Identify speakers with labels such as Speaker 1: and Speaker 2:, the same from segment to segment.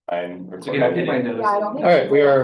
Speaker 1: I'm
Speaker 2: It's okay, I'll keep my
Speaker 1: recording.
Speaker 2: nose.
Speaker 3: Yeah, I don't think.
Speaker 4: All right, we are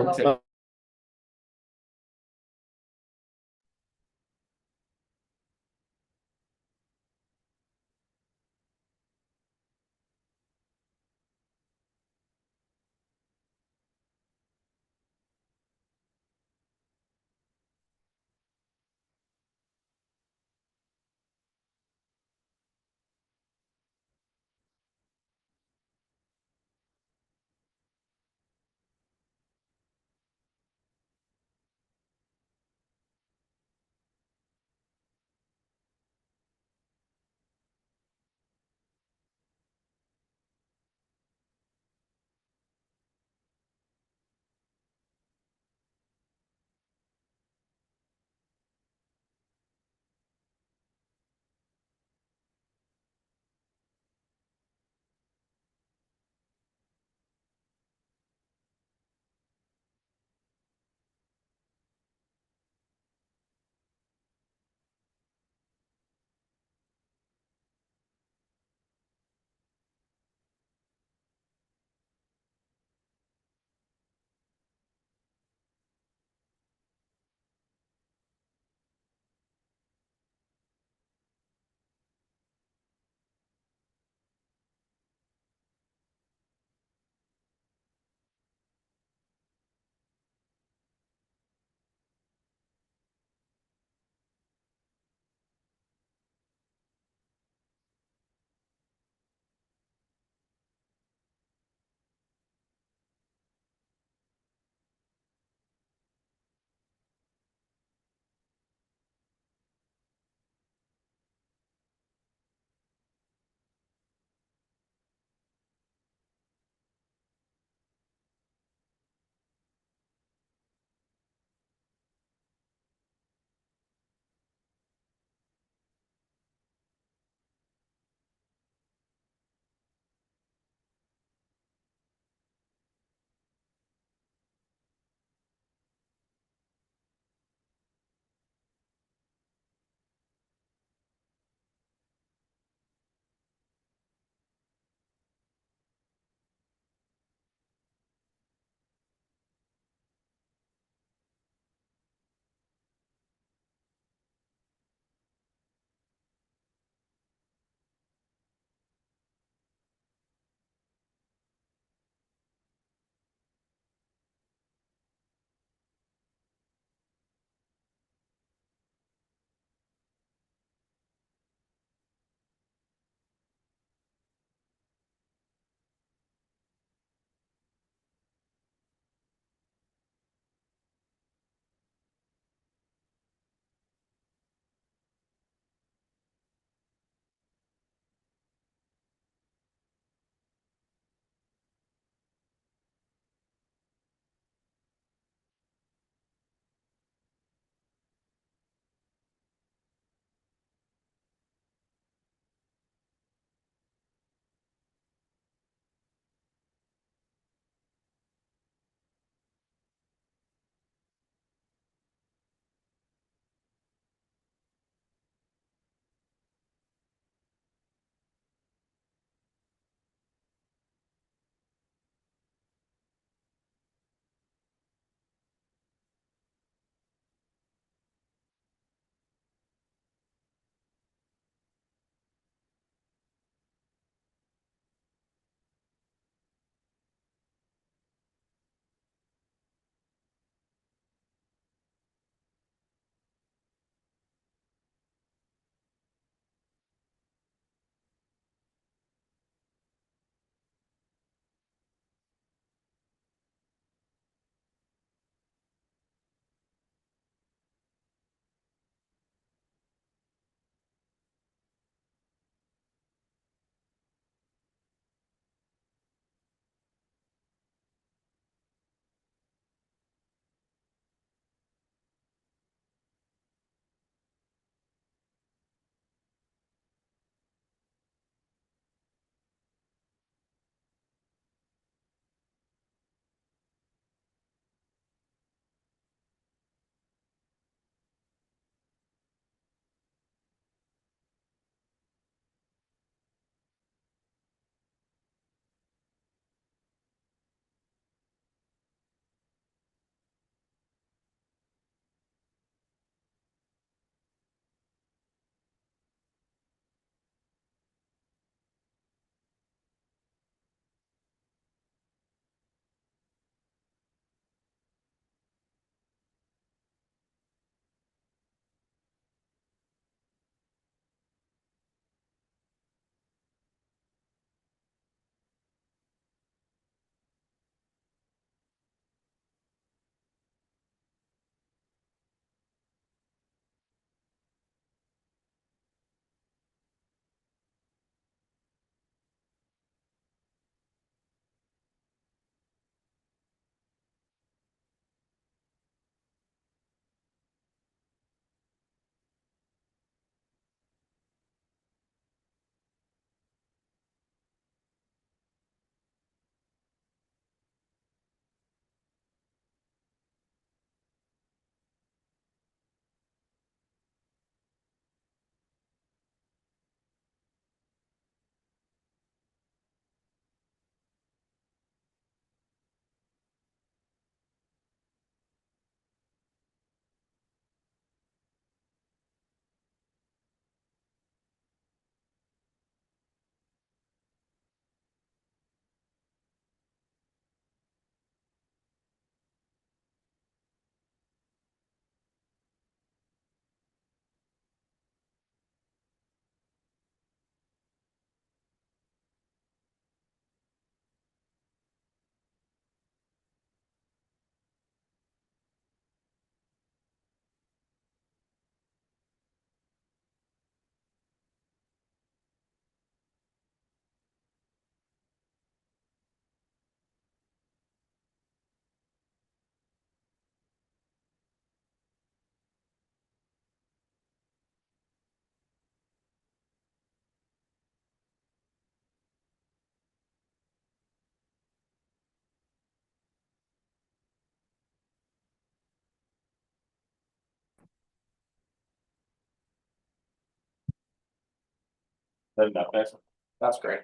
Speaker 1: That's great.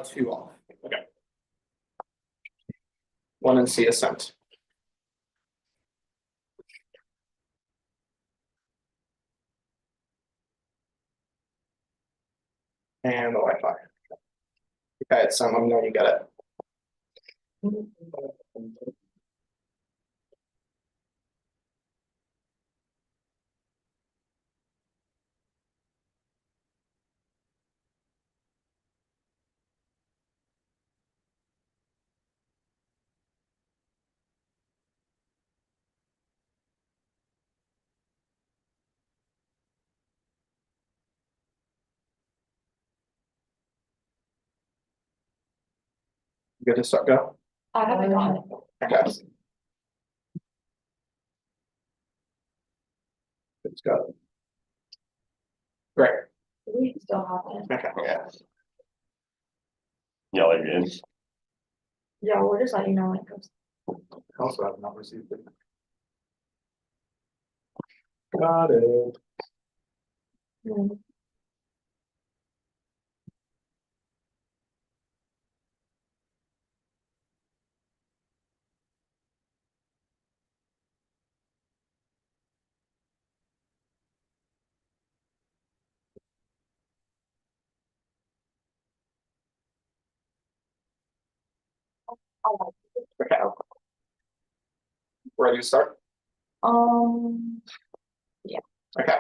Speaker 1: Two off. Okay. One and C ascent. And the Wi-Fi. Okay, it's let me know you get it. Good to start go.
Speaker 2: I haven't gone.
Speaker 1: Okay. Let's go. Great.
Speaker 2: We still have it.
Speaker 1: Okay. Yeah.
Speaker 3: Yeah, like in.
Speaker 2: Yeah, we'll just let you know when it comes.
Speaker 1: Also have not received it. Got it.
Speaker 2: Mm.
Speaker 1: Okay. Ready to start? Okay.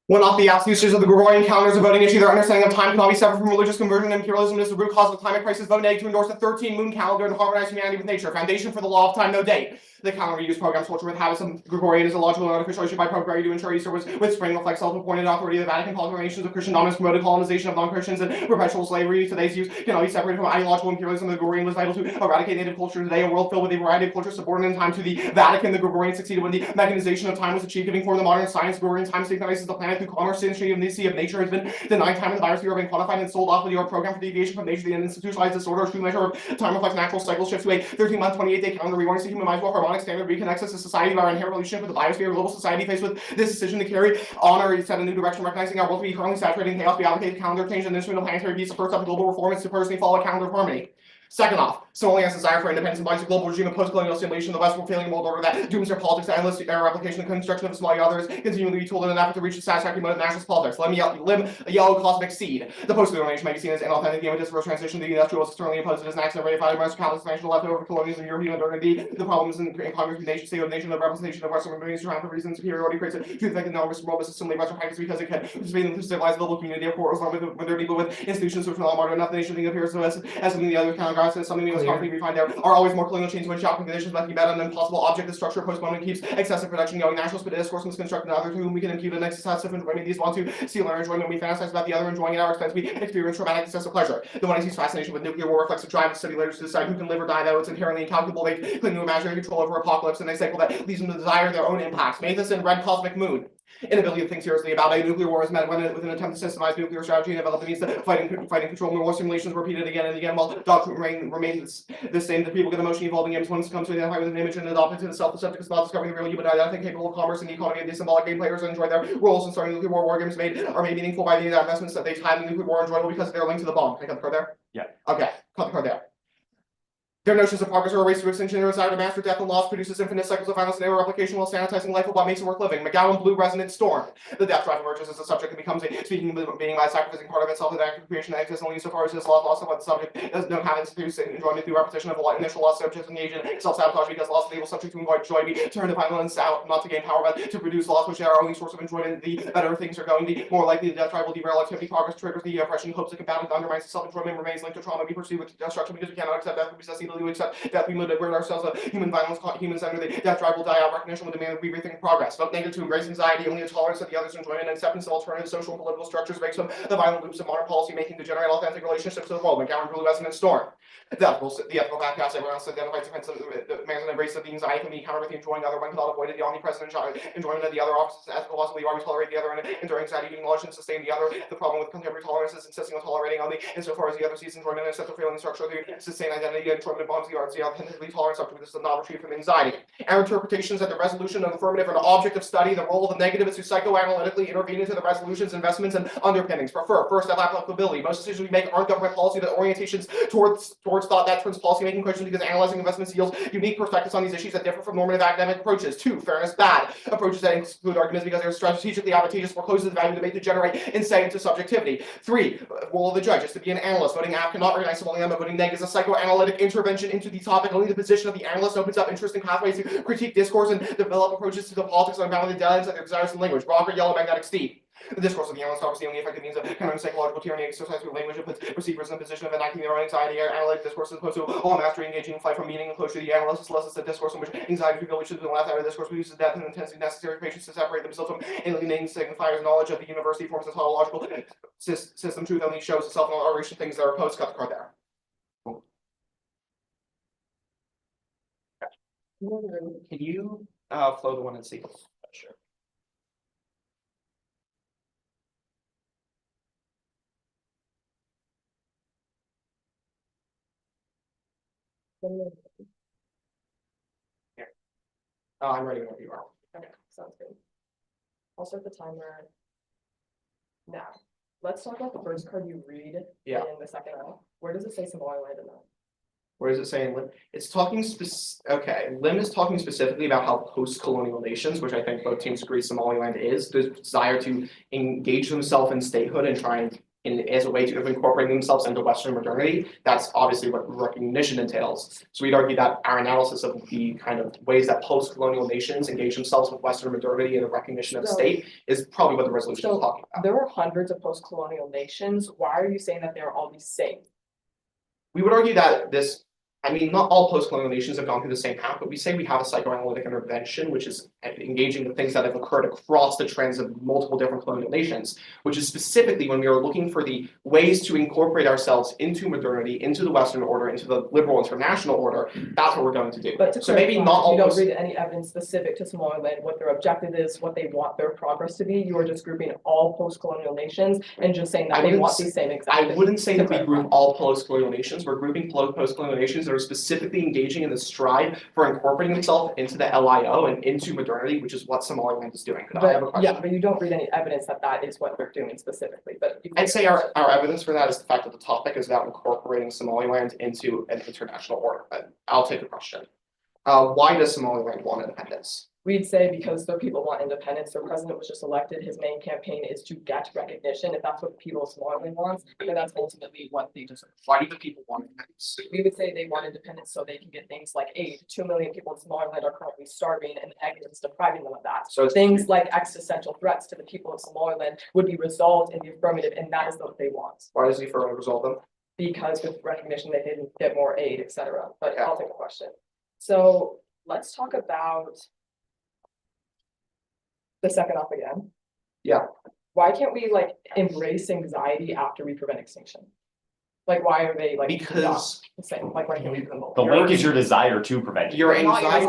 Speaker 1: When off the usages of the Gregorian calendars of voting issue, their understanding of time cannot be separate from religious conversion and imperialism is the root cause of the climate crisis. Vote negative to endorse the 13-moon calendar and harmonize humanity with nature. Foundation for the law of time, no date. The calendar use programs culture with habits of Gregorian is a logical and artificial issue by Pope Gregory to ensure Easter was with spring reflects self-appointed authority of the Vatican proclamations of Christian dominance, promoted colonization of non-Christians and perpetual slavery. Today's use cannot be separated from ideological imperialism. The Gregorian was vital to eradicate native culture today. A world filled with a variety of cultures subordinate in time to the Vatican. The Gregorian succeeded when the mechanization of time was achieved, giving form to modern science. Gregorian time synchronizes the planet through commerce. Century of the sea of nature has been denied time, and the virus have been quantified and sold off with your program for deviation from nature. The institutionalized disorder, a true measure of time reflects natural cycle shifts to a 13-month, 28-day calendar. Rewards the human mind to a harmonic standard reconnects us to society by our inherent relationship with the biosphere. Global society faced with this decision to carry on or set a new direction, recognizing our world to be currently saturated in chaos. We allocate the calendar change and instrument of planetary peace. The first step of global reform is to personally follow a calendar of harmony. Second off, similarly as desire for independence embodies a global regime of post-colonial simulation of the West will failing world order that dooms their politics to endless replication and construction of small others, continually retooled in an effort to reach the satisfactory mode of nationalist politics. Limb a yellow cosmic seed. The post-colonial nation may be seen as inauthentic. The impetus for transition to the industrial is externally imposed as an accident ratified by countless national leftover colonialism, European modernity. The problems in Congress of nation state of nation, the representation of Western communities to for reasons superiority creates a too thick and enormous world system, Western practice because it can participate in the civilized global community. Of course, along with modernity, but with institutions which will not enough, the nation appears to us as something the other countergraphs as something we must we find there are always more colonial chains when shocking conditions left to be better than an impossible object. The structure postponement keeps excessive production going. Nationalist but discourse misconstructed others to whom we can impute an excessive enjoyment. These want to steal our enjoyment. We fantasize about the other enjoying at our expense. We experience traumatic excessive pleasure. The one who sees fascination with nuclear war reflects a drive to study later to decide who can live or die, though it's inherently incalculable. They cling to imaginary control over apocalypse and a cycle that leads them to desire their own impacts. Mathis and Red Cosmic Moon. Inability to think seriously about a nuclear war is met with an attempt to systemize nuclear strategy and develop the means that fighting control. War simulations repeated again and again while doctrine remains the same. The people get emotion evolving games once comes to identify with an image and adopt it to the self. The subject is not discovering the real human identity capable of commerce and the economy. The symbolic game players enjoy their roles in starting nuclear war games are made meaningful by the investments that they time in nuclear war enjoyable because they're linked to the bomb. Can I cut the card there?
Speaker 3: Yeah.
Speaker 1: Okay, cut the card there. Their notions of progress are a race to extinction. Their desire to master death and loss produces infinite cycles of violence and error replication while sanitizing life of what makes it worth living. McGowan Blue Resonant Storm. The death drive emerges as a subject that becomes a speaking being by sacrificing part of itself in the act of creation that exists only so far as this loss of what the subject does not have its enjoyment through repetition of the initial loss subjects engage in self-sabotage because loss enables subject to enjoy joy be turned to violence out, not to gain power, but to produce loss, which are our only source of enjoyment. The better things are going, the more likely the death drive will derail activity. Progress triggers the oppression, hopes to combat it, undermines the self-enjoyment, remains linked to trauma, be pursued with destruction because we cannot accept death, we possess the ability to accept death. We rid ourselves of human violence, humans under the death drive will die out. Recognition will demand that we rethink progress. Vote negative to embrace anxiety, only a tolerance of the other's enjoyment and acceptance of alternative social and political structures breaks from the violent loops of modern policy making to generate authentic relationships with the world. McGowan Blue Resonant Storm. The ethical backpass everyone else identifies the man's embrace of the anxiety can be countered with the enjoying the other one cannot avoid it. The omnipresent enjoyment of the other opposites ethical loss. We always tolerate the other and endure anxiety to acknowledge and sustain the other. The problem with contemporary tolerance is insisting on tolerating only insofar as the other sees enjoyment and accepts the failing structure. The sustain identity and enjoyment cognitive bonds, the arts, the authentically tolerance up to this does not retrieve from anxiety. Our interpretations that the resolution of affirmative are an object of study, the role of the negative is to psychoanalytically intervene into the resolutions, investments, and underpinnings. Prefer first applicability. Most decisions we make aren't government policy, but orientations towards thought that turns policymaking questions because analyzing investments yields unique perspectives on these issues that differ from normative academic approaches. 2. Fairness bad. Approaches that include arguments because they're strategically advantageous forecloses the value of debate to generate insight into subjectivity. 3. Role of the judge is to be an analyst. Voting app cannot recognize Somaliland, but voting neg is a psychoanalytic intervention into the topic. Only the position of the analyst opens up interesting pathways to critique discourse and develop approaches to the politics of unbounded deadlines that their desires and language. Rock or yellow magnetic Steve. The discourse of the analyst offers the only effective means of countering psychological tyranny exercised through language. It puts receivers in the position of enacting their own anxiety. Analytic discourse is opposed to all mastery, engaging in flight from meaning and closure. The analyst elicits a discourse in which anxiety which has been left out of the discourse produces depth and intensity necessary for patients to separate themselves from alienating signifiers. Knowledge of the university forms a tautological system. Truth only shows itself in all oration things that are opposed. Cut the card there. Can you flow the one and see? Sure. Here. Oh, I'm ready whenever you are.
Speaker 3: Okay, sounds good. I'll start the timer now. Let's talk about the first card you read
Speaker 1: Yeah.
Speaker 3: in the second round. Where does it say Somaliland in that?
Speaker 1: Where does it say in Lim? It's talking okay, Lim is talking specifically about how post-colonial nations, which I think both teams agree Somaliland is, the desire to engage themselves in statehood and try and as a way to incorporate themselves into Western modernity. That's obviously what recognition entails. So we'd argue that our analysis of the kind of ways that post-colonial nations engage themselves with Western modernity and the recognition of state is probably what the resolution is talking about.
Speaker 3: There are hundreds of post-colonial nations. Why are you saying that they're all the same?
Speaker 1: We would argue that not all post-colonial nations have gone through the same path, but we say we have a psychoanalytic intervention, which is engaging the things that have occurred across the trends of multiple different colonial nations, which is specifically when we are looking for the ways to incorporate ourselves into modernity, into the Western order, into the liberal international order. That's what we're going to do.
Speaker 3: But to
Speaker 1: so maybe not all.
Speaker 3: You don't read any evidence specific to Somaliland, what their objective is, what they want their progress to be. You are just grouping all post-colonial nations and just saying that they want the same exact.
Speaker 1: I wouldn't say that we group all post-colonial nations. We're grouping post-colonial nations that are specifically engaging in the strive for incorporating themselves into the LIO and into modernity, which is what Somaliland is doing. I have a question.
Speaker 3: Yeah, but you don't read any evidence that that is what they're doing specifically. But
Speaker 1: I'd say our evidence for that is the fact that the topic is about incorporating Somaliland into an international order. But I'll take the question. Why does Somaliland want independence?
Speaker 3: We'd say because the people want independence. Their president was just elected. His main campaign is to get recognition. If that's what the people of Somaliland wants, then that's ultimately what they deserve.
Speaker 1: Why do the people want independence?
Speaker 3: We would say they want independence so they can get things like aid. 2 million people in Somaliland are currently starving, and the negative is depriving them of that. So things like existential threats to the people of Somaliland would be resolved in the affirmative, and that is what they want.
Speaker 1: Why does the affirmative resolve them?
Speaker 3: Because with recognition, they didn't get more aid, etc. But I'll take a question. So let's talk about the second up again.
Speaker 1: Yeah.
Speaker 3: Why can't we embrace anxiety after we prevent extinction? Why are they
Speaker 1: because
Speaker 3: the same? Why can't we do them both?
Speaker 4: The link is your desire to prevent.
Speaker 1: Your
Speaker 3: anxiety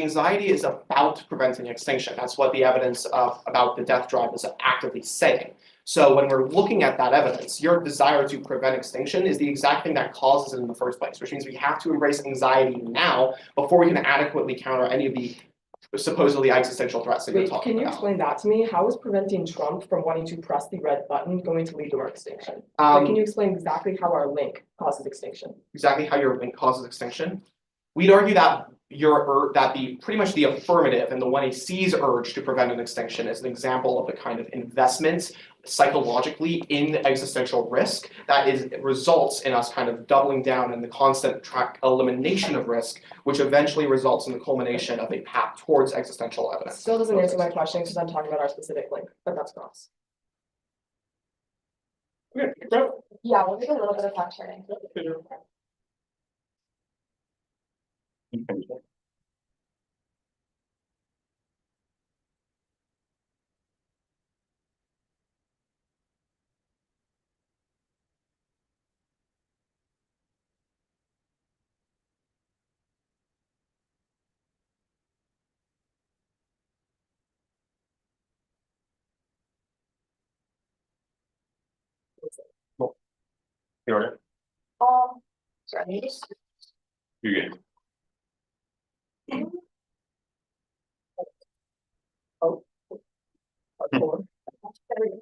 Speaker 1: anxiety is about preventing extinction. That's what the evidence about the death drive is actively saying. So when we're looking at that evidence, your desire to prevent extinction is the exact thing that causes it in the first place, which means we have to embrace anxiety now before we can adequately counter any of the supposedly existential threats that you're talking
Speaker 3: can you
Speaker 1: about.
Speaker 3: explain that to me? How is preventing Trump from wanting to press the red button going to lead to our extinction? Can you explain exactly how our link causes extinction?
Speaker 1: Exactly how your link causes extinction? We'd argue that pretty much the affirmative and the 1AC's urge to prevent an extinction is an example of the kind of investment psychologically in existential risk that results in us kind of doubling down in the constant elimination of risk, which eventually results in the culmination of a path towards existential evidence.
Speaker 3: Still doesn't answer my question because I'm talking about our specific link, but that's cross.
Speaker 2: Yeah, we'll do a little bit of fact checking.
Speaker 4: The order.
Speaker 2: Sorry,
Speaker 4: You're good.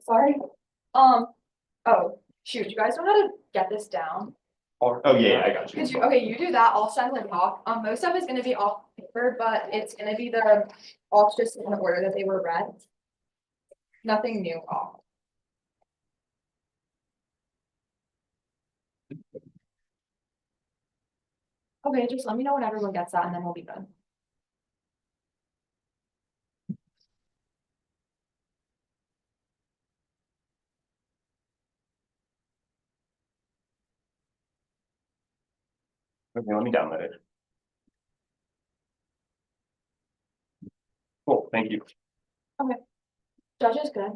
Speaker 2: sorry. Oh, shoot, you guys know how to get this down?
Speaker 4: Oh, yeah, I got you.
Speaker 2: Cause okay, you do that, I'll silently talk. Most stuff is gonna be off paper, but it's gonna be the off just in the order that they were read. Nothing new off. Okay, just let me know when everyone gets that and then we'll be good.
Speaker 4: Okay, let me download it. Cool, thank you.
Speaker 2: Judge is good.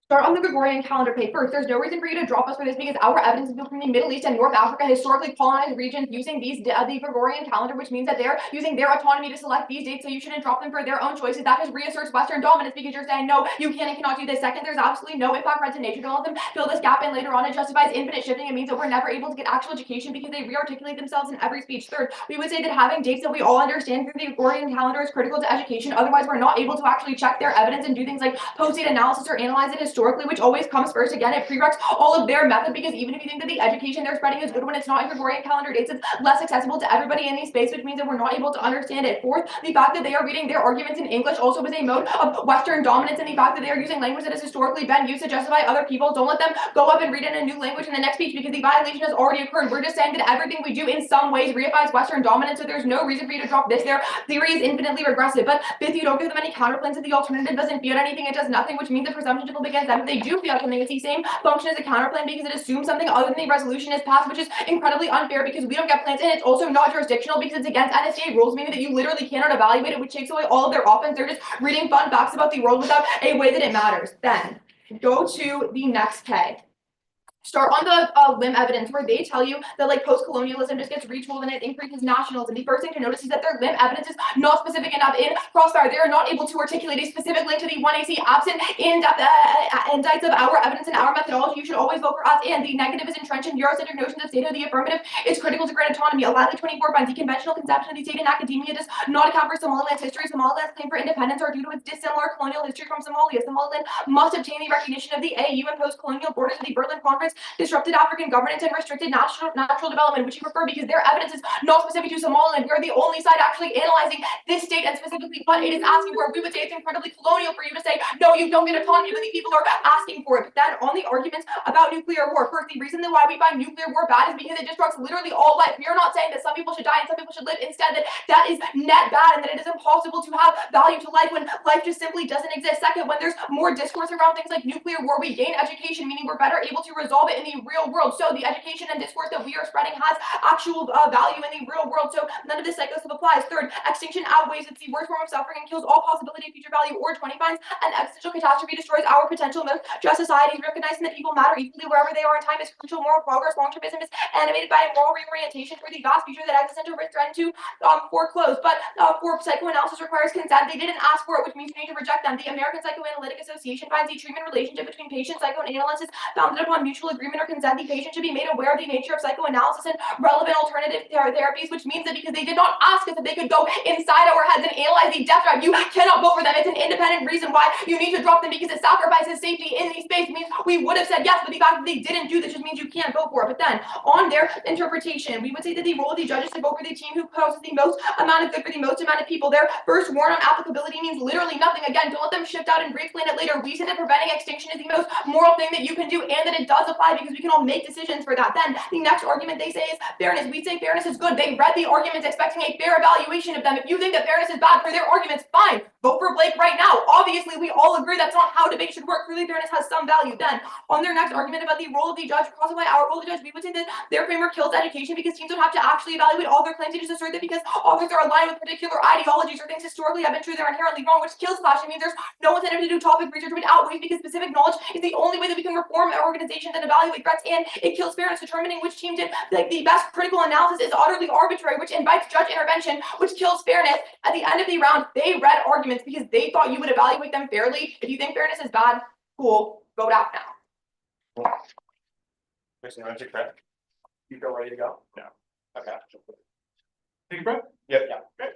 Speaker 2: Start on the Gregorian calendar page. First, there's no reason for you to drop us for this because our evidence is from the Middle East and North Africa, historically colonized regions using the Gregorian calendar, which means that they're using their autonomy to select these dates, so you shouldn't drop them for their own choices. That just reasserts Western dominance because you're saying, no, you can and cannot do this. Second, there's absolutely no impact read to nature. Don't let them fill this gap in later on. It justifies infinite shifting. It means that we're never able to get actual education because they re-articulate themselves in every speech. Third, we would say that having dates that we all understand through the Gregorian calendar is critical to education. Otherwise, we're not able to actually check their evidence and do things like post-date analysis or analyze it historically, which always comes first. Again, it prereqs all of their method because even if you think that the education they're spreading is good when it's not in Gregorian calendar dates, it's less accessible to everybody in these space, which means that we're not able to understand it. Fourth, the fact that they are reading their arguments in English also is a mode of Western dominance, and the fact that they are using language that has historically been used to justify other people. Don't let them go up and read in a new language in the next speech because the violation has already occurred. We're just saying that everything we do in some ways reifies Western dominance, so there's no reason for you to drop this. Their theory is infinitely regressive. But fifth, you don't give them any counterplans. If the alternative doesn't fiat anything, it does nothing, which means the presumption to begins them. If they do fiat something, it's the same function as a counterplan because it assumes something other than the resolution is passed, which is incredibly unfair because we don't get plans, and it's also not jurisdictional because it's against NSA rules, meaning that you literally cannot evaluate it, which takes away all of their offense. They're just reading fun facts about the world without a way that it matters. Then go to the next K. Start on the limb evidence where they tell you that like post-colonialism just gets retooled and it increases nationalism. The first thing to notice is that their limb evidence is not specific enough in Crossfire. They are not able to articulate a specific link to the 1AC absent in-depth insights of our evidence and our methodology. You should always vote for us. And the negative is entrenched in Eurocentric notions of state. The affirmative is critical to grant autonomy. Lively 24 finds the conventional conception of the state in academia does not account for Somaliland's history. Somaliland's claim for independence are due to its dissimilar colonial history from Somalia. Somaliland must obtain the recognition of the AU and post-colonial borders of the Berlin Conference disrupted African governance and restricted natural development, which you prefer because their evidence is not specific to Somaliland. We are the only side actually analyzing this state and specifically what it is asking for. We would say it's incredibly colonial for you to say, no, you don't get autonomy when the people are asking for it. But then on the arguments about nuclear war, first, the reason that why we find nuclear war bad is because it destructs literally all life. We are not saying that some people should die and some people should live. Instead, that is net bad and that it is impossible to have value to life when life just simply doesn't exist. Second, when there's more discourse around things like nuclear war, we gain education, meaning we're better able to resolve it in the real world. So the education and discourse that we are spreading has actual value in the real world. So none of this psychosis applies. Third, extinction outweighs. It's the worst form of suffering and kills all possibility of future value. Or 20 finds an existential catastrophe destroys our potential. Most just societies recognizing that people matter equally wherever they are in time is crucial. Moral progress, long-termism is animated by a moral reorientation for the vast future that existential risk threaten to foreclose. But for psychoanalysis requires consent. They didn't ask for it, which means you need to reject them. The American Psychoanalytic Association finds the treatment relationship between patient psychoanalysis founded upon mutual agreement or consent. The patient should be made aware of the nature of psychoanalysis and relevant alternative therapies, which means that because they did not ask us if they could go inside our heads and analyze the death drive, you cannot vote for them. It's an independent reason why you need to drop them because it sacrifices safety in these space. It means we would have said yes, but the fact that they didn't do this just means you can't vote for it. But then on their interpretation, we would say that the role of the judge is to vote for the team who poses the most amount of good for the most amount of people. Their first warrant on applicability means literally nothing. Again, don't let them shift out and re-explain it later. We say that preventing extinction is the most moral thing that you can do and that it does apply because we can all make decisions for that. Then the next argument they say is fairness. We say fairness is good. They read the arguments expecting a fair evaluation of them. If you think that fairness is bad for their arguments, fine. Vote for Blake right now. Obviously, we all agree that's not how debate should work. Clearly, fairness has some value. Then on their next argument about the role of the judge, crossify our role of the judge, we would say that their framework kills education because teams don't have to actually evaluate all their claims. They just assert that because authors are aligned with particular ideologies or things historically have been true, they're inherently wrong, which kills clash. It means there's no incentive to do topic research, which outweighs because specific knowledge is the only way that we can reform our organizations and evaluate threats, and it kills fairness. Determining which team did like the best critical analysis is utterly arbitrary, which invites judge intervention, which kills fairness. At the end of the round, they read arguments because they thought you would evaluate them fairly. If you think fairness is bad, Cool, vote out now.
Speaker 4: Person, want to take credit?
Speaker 1: You feel ready to go?
Speaker 4: No.
Speaker 1: Okay.
Speaker 4: Take a breath? Yep.
Speaker 1: Yeah.
Speaker 4: Great.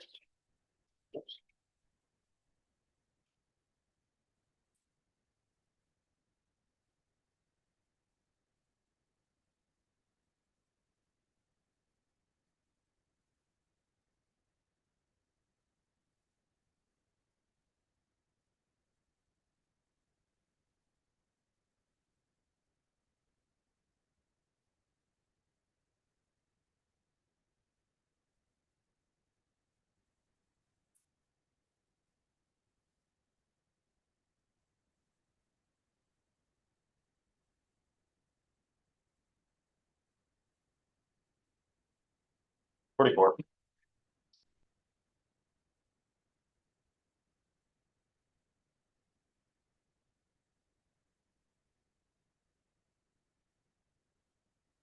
Speaker 4: 44.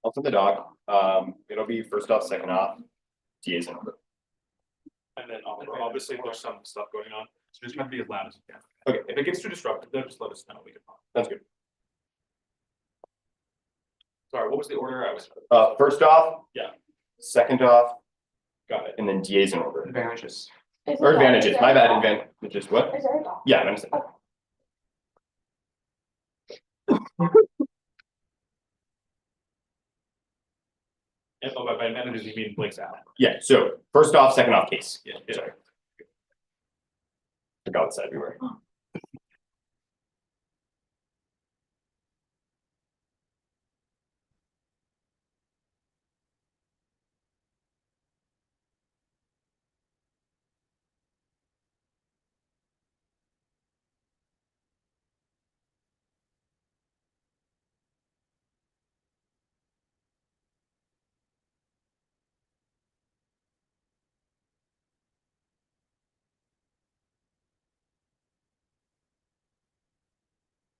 Speaker 4: Also the dog, it'll be first off, second off, TA's in order.
Speaker 5: And then obviously there's some stuff going on, so just try to be as loud as you can.
Speaker 4: Okay,
Speaker 5: If it gets too disruptive, then just let us know. We can.
Speaker 4: that's good.
Speaker 5: Sorry, what was the order? I was.
Speaker 4: First off.
Speaker 5: Yeah.
Speaker 4: Second off,
Speaker 5: Got it.
Speaker 4: and then TA's in order.
Speaker 1: Advantages.
Speaker 4: Or advantages, my bad, advantages, what?
Speaker 2: Is there a dog?
Speaker 4: Yeah, I understand.
Speaker 5: Yeah, oh, by advantages, you mean Blake's out.
Speaker 4: Yeah, so first off, second off case.
Speaker 5: Yeah.
Speaker 4: Sorry. Forgot it's everywhere.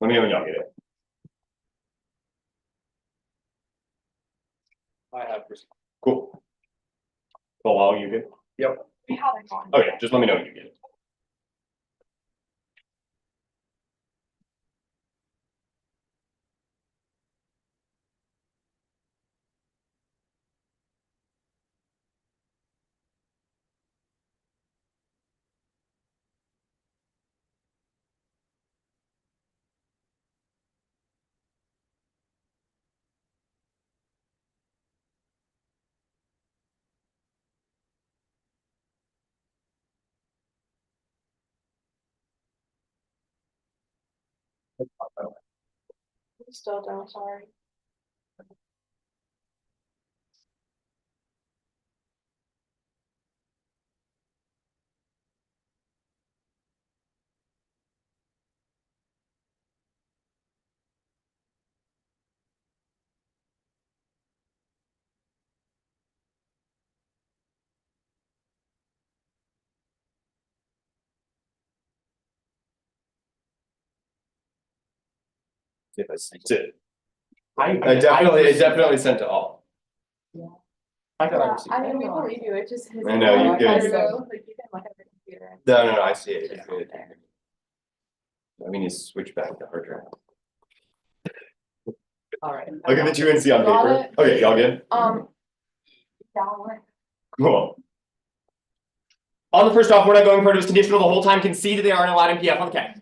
Speaker 4: Let me know when y'all get it.
Speaker 5: I have.
Speaker 4: Cool. Well, all you get? Yep.
Speaker 2: We haven't gone.
Speaker 4: Okay, just let me know when you get it.
Speaker 2: Still don't, sorry.
Speaker 4: That's it.
Speaker 1: I
Speaker 4: It definitely sent to all.
Speaker 1: I thought I
Speaker 2: Yeah,
Speaker 1: received
Speaker 2: I
Speaker 1: it.
Speaker 2: mean, we believe you, it just.
Speaker 4: I know, you good.
Speaker 2: Like, you can look at the computer.
Speaker 4: No, I see it.
Speaker 2: Just out there.
Speaker 4: I mean, you switch back to hard drive.
Speaker 3: All right.
Speaker 4: Look at the 2 NC on
Speaker 2: Got
Speaker 4: paper.
Speaker 2: it.
Speaker 4: Okay, y'all good?
Speaker 2: Yeah, we're-
Speaker 4: Cool. On the first off, we're not going for it was conditional the whole time, concede that they aren't allowed in PF. Okay.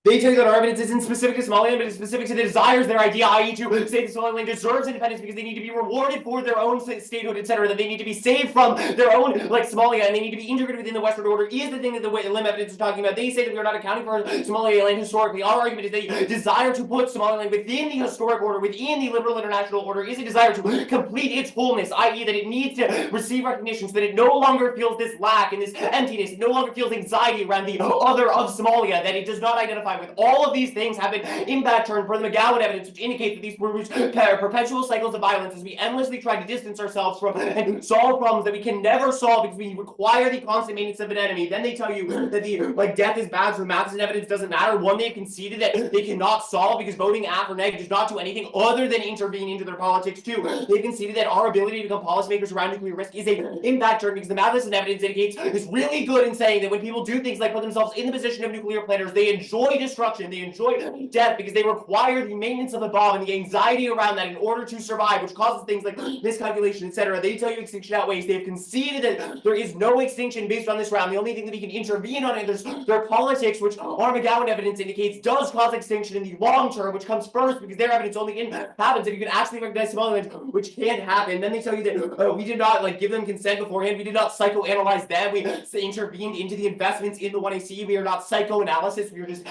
Speaker 4: They tell you that our evidence isn't specific to Somaliland, but it's specific to the desires, their idea, i.e. to say that Somaliland deserves independence because they need to be rewarded for their own statehood, etc. That they need to be saved from their own, like Somalia, and they need to be integrated within the Western order is the thing that the limb evidence is talking about. They say that we are not accounting for Somaliland historically. Our argument is they desire to put Somaliland within the historic order, within the liberal international order, is a desire to complete its wholeness, i.e. that it needs to receive recognition so that it no longer feels this lack and this emptiness, it no longer feels anxiety around the other of Somalia, that it does not identify with. All of these things have been in back turn per the McGowan evidence, which indicates that these perpetual cycles of violence as we endlessly try to distance ourselves from and solve problems that we can never solve because we require the constant maintenance of an enemy. Then they tell you that the death is bad, so math and evidence doesn't matter. One, they've conceded that they cannot solve because voting AF or neg does not do anything other than intervene into their politics. Two, they've conceded that our ability to become policymakers around nuclear risk is a in back turn because the math and evidence indicates is really good in saying that when people do things like put themselves in the position of nuclear planners, they enjoy destruction, they enjoy death because they require the maintenance of the bomb and the anxiety around that in order to survive, which causes things like miscalculation, etc. They tell you extinction outweighs. They've conceded that there is no extinction based on this round. The only thing that we can intervene on is their politics, which our McGowan evidence indicates does cause extinction in the long term, which comes first because their evidence only happens if you can actually recognize Somaliland, which can't happen. Then they tell you that we did not give them consent beforehand. We did not psychoanalyze them. We intervened into the investments in the 1AC. We are not psychoanalysis. We are just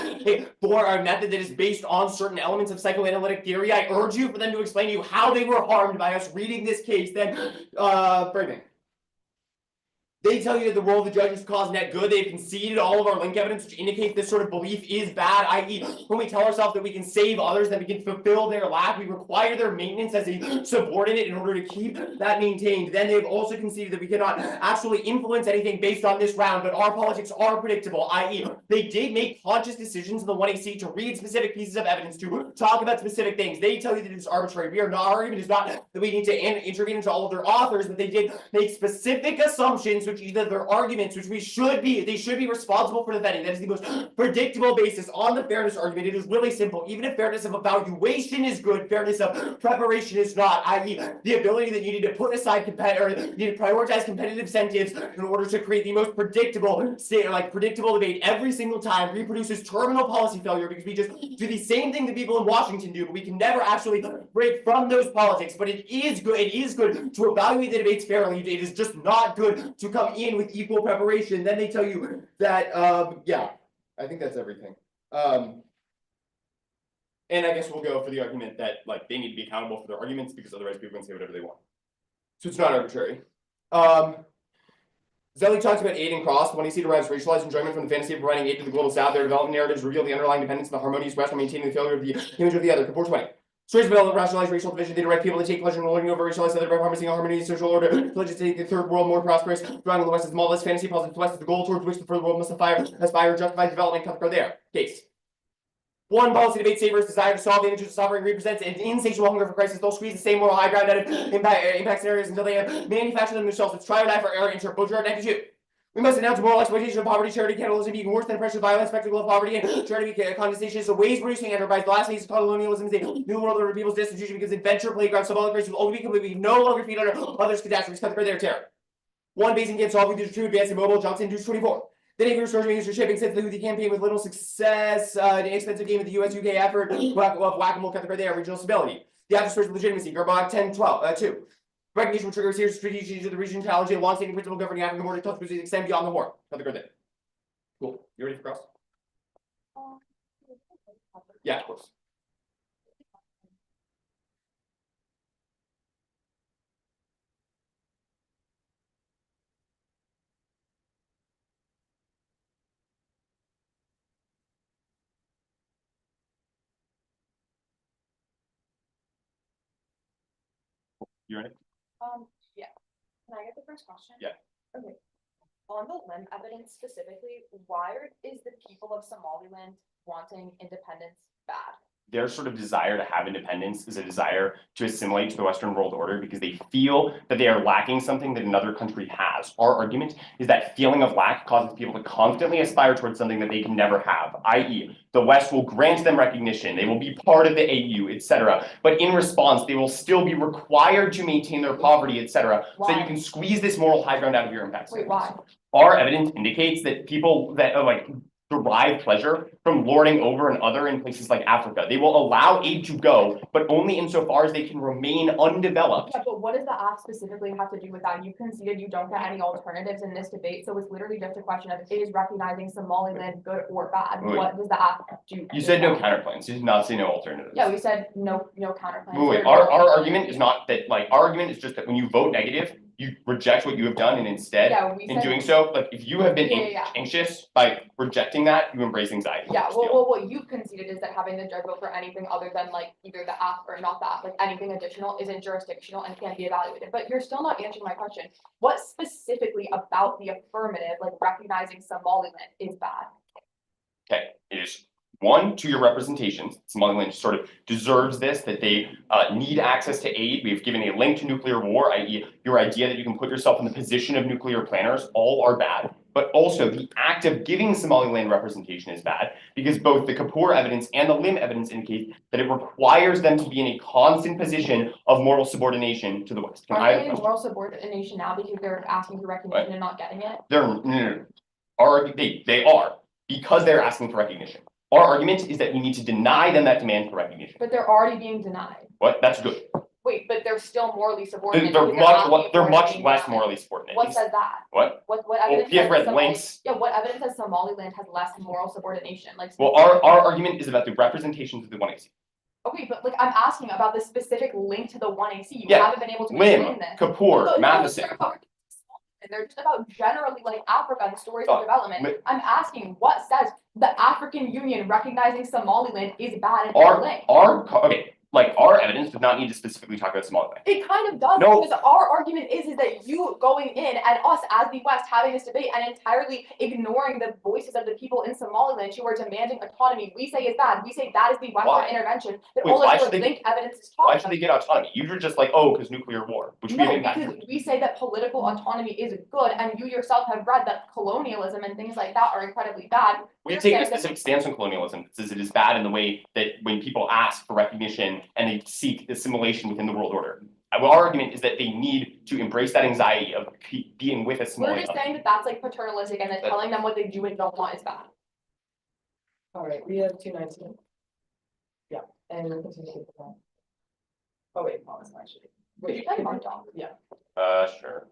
Speaker 4: for our method that is based on certain elements of psychoanalytic theory. I urge you for them to explain to you how they were harmed by us reading this case. Then framing. They tell you that the role of the judge is to cause net good. They've conceded all of our link evidence, which indicates this sort of belief is bad, i.e. when we tell ourselves that we can save others, that we can fulfill their lack, we require their maintenance as a subordinate in order to keep that maintained. Then they've also conceded that we cannot actually influence anything based on this round, but our politics are predictable, i.e. they did make conscious decisions in the 1AC to read specific pieces of evidence, to talk about specific things. They tell you that it's arbitrary. We are not, our argument is not that we need to intervene into all of their authors, but they did make specific assumptions, which either their arguments, which they should be responsible for defending. That is the most predictable basis on the fairness argument. It is really simple. Even if fairness of evaluation is good, fairness of preparation is not, i.e. the ability that you need to put aside you need to prioritize competitive incentives in order to create the most predictable debate every single time reproduces terminal policy failure, because we just do the same thing that people in Washington do, but we can never actually break from those politics. But it is good to evaluate the debates fairly. It is just not good to come in with equal preparation. Then they tell you that yeah, I think that's everything. And I guess we'll go for the argument that they need to be accountable for their arguments, because otherwise people can say whatever they want. So it's not arbitrary. Zelli talks about aid and cross. When you see derives racialized enjoyment from the fantasy of providing aid to the global south, their development narratives reveal the underlying dependence of the harmonious west while maintaining the failure of the image of the other. Kapor 20. Stories develop rationalized racial division. They direct people to take pleasure in lording over racialized other by promising a harmonious social order. Pledges to make the third world more prosperous. Drawing on the west as smallest fantasy positive the west is the goal towards which the third world must aspire and justify development. Cut there. Case. One policy debate savers desire to solve the images of suffering represents an insatiable hunger for crisis. They'll squeeze the same moral high ground out of impact scenarios until they have manufactured them themselves. It's try or die for error. Insert Bourgeois 92. We must announce moral exploitation of poverty, charity, cannibalism being worse than oppression, violence, spectacle of poverty, and charity condensation is a waste producing enterprise. The last phase of colonialism is a new world order people's destitution because adventure playground symbolic race will only be complete. We can no longer feed under others' catastrophes. Cut the their terror. One basing against solving through two advanced and mobile jumps in 24. The Navy restores minister shipping since the Houthi campaign with little success. An expensive game of the US-UK effort of whack-a-mole. Cut the their regional stability. The after-source of legitimacy. Gerbach 10-12 2. Recognition will trigger serious strategic to the region challenge a long-standing principle governing African border touch positions extend beyond the war. Cut the there. Cool. You ready for cross? Yeah, of course. You ready?
Speaker 2: Yeah. Can I get the first question?
Speaker 4: Yeah.
Speaker 2: Okay. On the limb evidence specifically, why is the people of Somaliland wanting independence bad?
Speaker 4: Their sort of desire to have independence is a desire to assimilate to the Western world order because they feel that they are lacking something that another country has. Our argument is that feeling of lack causes people to constantly aspire towards something that they can never have, i.e. the West will grant them recognition, they will be part of the AU, etc. But in response, they will still be required to maintain their poverty, etc. So that you can squeeze this moral high ground out of your impacts.
Speaker 2: Wait, why?
Speaker 4: Our evidence indicates that people that derive pleasure from lording over another in places like Africa. They will allow aid to go, but only insofar as they can remain undeveloped.
Speaker 2: Yeah, but what does the act specifically have to do with that? You conceded you don't get any alternatives in this debate, so it's literally just a question of is recognizing Somaliland good or bad?
Speaker 4: Wait.
Speaker 2: What does the act do?
Speaker 4: You said no counterplans. You did not say no alternatives.
Speaker 2: Yeah, we said no counterplans.
Speaker 4: Wait, our argument is not that our argument is just that when you vote negative, you reject what you have done, and instead, in doing so, if you have been anxious by rejecting that, you embrace anxiety.
Speaker 2: Yeah, well, what you've conceded is that having the judge vote for anything other than either the act or not the act, anything additional isn't jurisdictional and can be evaluated. But you're still not answering my question. What specifically about the affirmative, recognizing Somaliland, is bad? Okay,
Speaker 4: it is. One, to your representations, Somaliland sort of deserves this, that they need access to aid. We've given a link to nuclear war, i.e. your idea that you can put yourself in the position of nuclear planners, all are bad. but also the act of giving Somaliland representation is bad because both the Kapoor evidence and the Lim evidence indicate that it requires them to be in a constant position of moral subordination to the West. Can I
Speaker 2: Are
Speaker 4: have a
Speaker 2: they in
Speaker 4: question?
Speaker 2: moral subordination now because they're asking for recognition and not getting it?
Speaker 4: No. They are because they're asking for recognition. Our argument is that we need to deny them that demand for recognition.
Speaker 2: But they're already being denied.
Speaker 4: What? That's good.
Speaker 2: Wait, but they're still morally subordinate.
Speaker 4: They're
Speaker 2: because asking
Speaker 4: much
Speaker 2: for it
Speaker 4: much
Speaker 2: being
Speaker 4: less
Speaker 2: denied.
Speaker 4: morally subordinate.
Speaker 2: What says that?
Speaker 4: What?
Speaker 2: What
Speaker 4: Well,
Speaker 2: evidence?
Speaker 4: PF
Speaker 2: says
Speaker 4: read
Speaker 2: Somali-
Speaker 4: links.
Speaker 2: Yeah, what evidence says Somaliland has less moral subordination? Like.
Speaker 4: Well, our argument is about the representations of the 1AC.
Speaker 2: Okay, but like I'm asking about the specific link to the one AC. You
Speaker 4: Yeah.
Speaker 2: haven't been able to explain
Speaker 4: Lim,
Speaker 2: this.
Speaker 4: Kapoor,
Speaker 2: No,
Speaker 4: Matheson.
Speaker 2: And they're just about generally like Africa and the stories
Speaker 4: Oh,
Speaker 2: of development.
Speaker 4: Lim-
Speaker 2: I'm asking what says the African Union recognizing Somaliland is bad and link.
Speaker 4: Our evidence does not need to specifically talk about Somaliland.
Speaker 2: It kind of does,
Speaker 4: No.
Speaker 2: because our argument is that you going in and us as the West having this debate and entirely ignoring the voices of the people in Somaliland who are demanding autonomy, we say is bad. We say that is the Western
Speaker 4: Why?
Speaker 2: intervention that
Speaker 4: Wait,
Speaker 2: all
Speaker 4: why
Speaker 2: of
Speaker 4: should
Speaker 2: your
Speaker 4: they-
Speaker 2: link evidence is talking
Speaker 4: Why
Speaker 2: about.
Speaker 4: should they get autonomy? You're just like, because nuclear war, which we
Speaker 2: No,
Speaker 4: have impacted.
Speaker 2: because we say that political autonomy is good, and you yourself have read that colonialism and things like that are incredibly bad.
Speaker 4: We
Speaker 2: You're
Speaker 4: take a
Speaker 2: saying that-
Speaker 4: specific stance on colonialism that says it is bad in the way that when people ask for recognition and they seek assimilation within the world order. Our argument is that they need to embrace that anxiety of being with a small.
Speaker 2: We're just saying that that's like paternalistic and that telling them what they do and don't want is bad.
Speaker 3: All right, we have 219. Yeah, and we're continuing with that. Oh, wait, pause, actually.
Speaker 2: Did you type marked off?
Speaker 3: Yeah.
Speaker 4: Sure.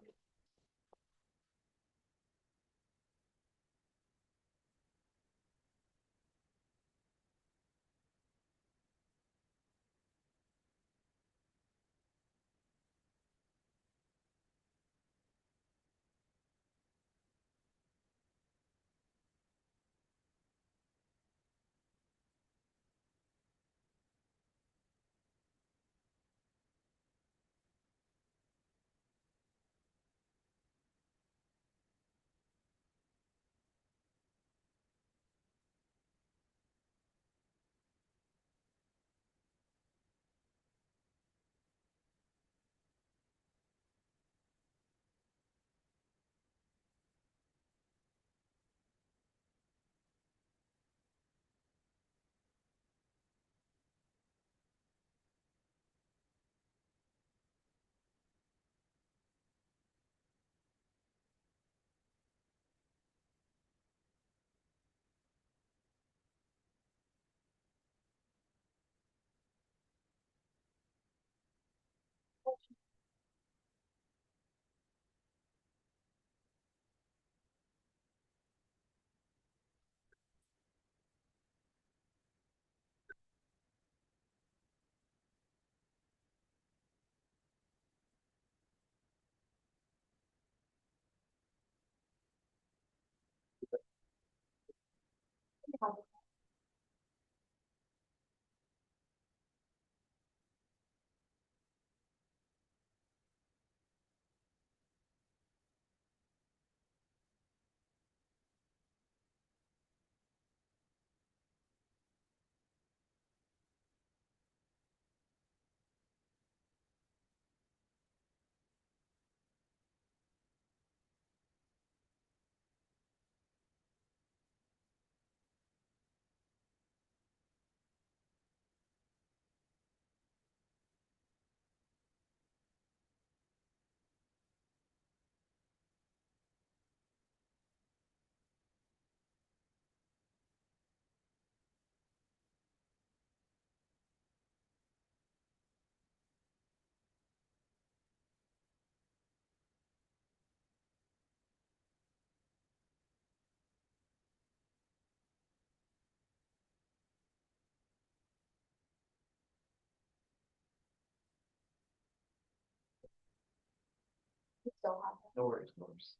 Speaker 2: Still have.
Speaker 4: No worries, no worries.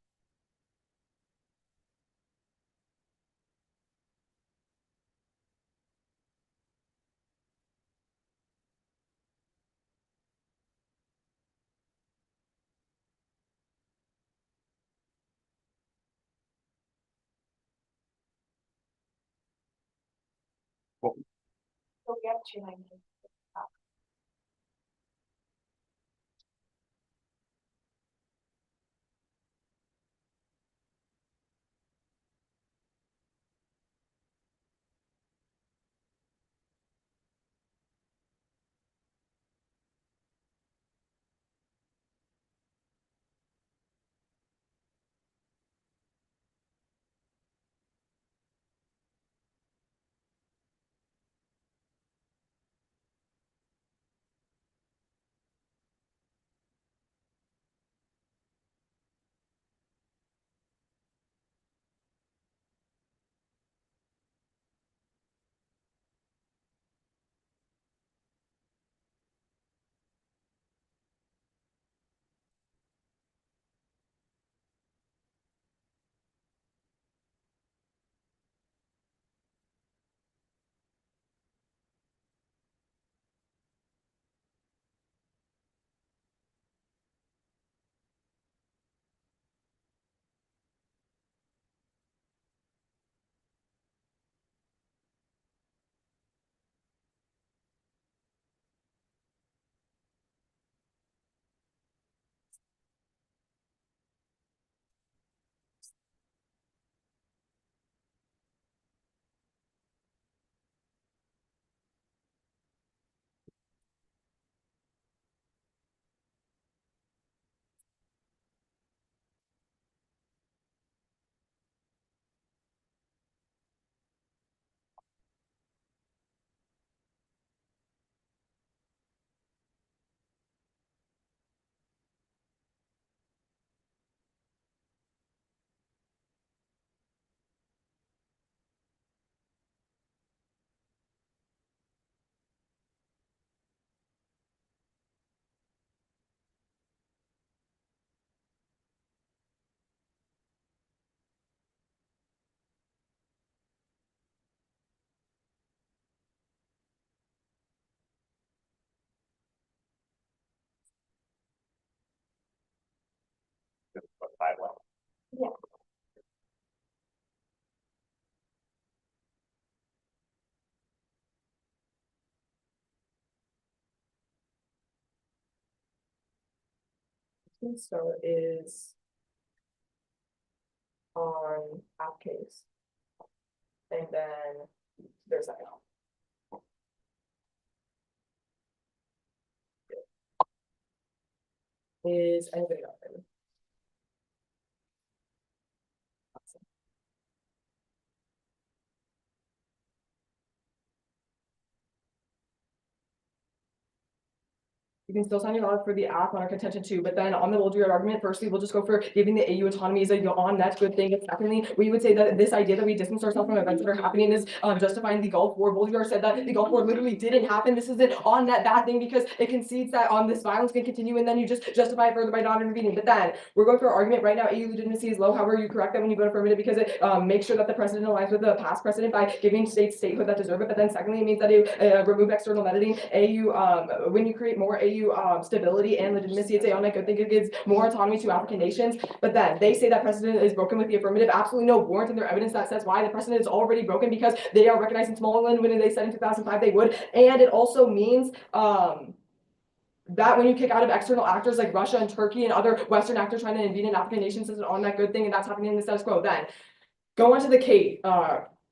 Speaker 2: So we have 219.
Speaker 3: So is on app case. And then there's that. Is anybody else? You can still sign your audit for the app on our contention too, but then on the we'll do your argument. Firstly, we'll just go for giving the AU autonomy is a on net good thing. And secondly, we would say that this idea that we distance ourselves from events that are happening is justifying the Gulf War. Bolliger said that the Gulf War literally didn't happen. This is an on net bad thing because it concedes that this violence can continue, and then you just justify it further by not intervening. But then we're going for our argument right now. AU legitimacy is low. However, you correct that when you vote affirmative because it makes sure that the precedent aligns with the past precedent by giving states statehood that deserve it. But then secondly, it means that you remove external editing. AU when you create more AU stability and legitimacy, it's a on. I think it gives more autonomy to African nations. But then they say that precedent is broken with the affirmative. Absolutely no warrant in their evidence that says why the precedent is already broken because they are recognizing Somaliland when they said in 2005 they would. And it also means that when you kick out of external actors like Russia and Turkey and other Western actors trying to intervene in African nations is an on that good thing, and that's happening in the status quo. Then go on to the K.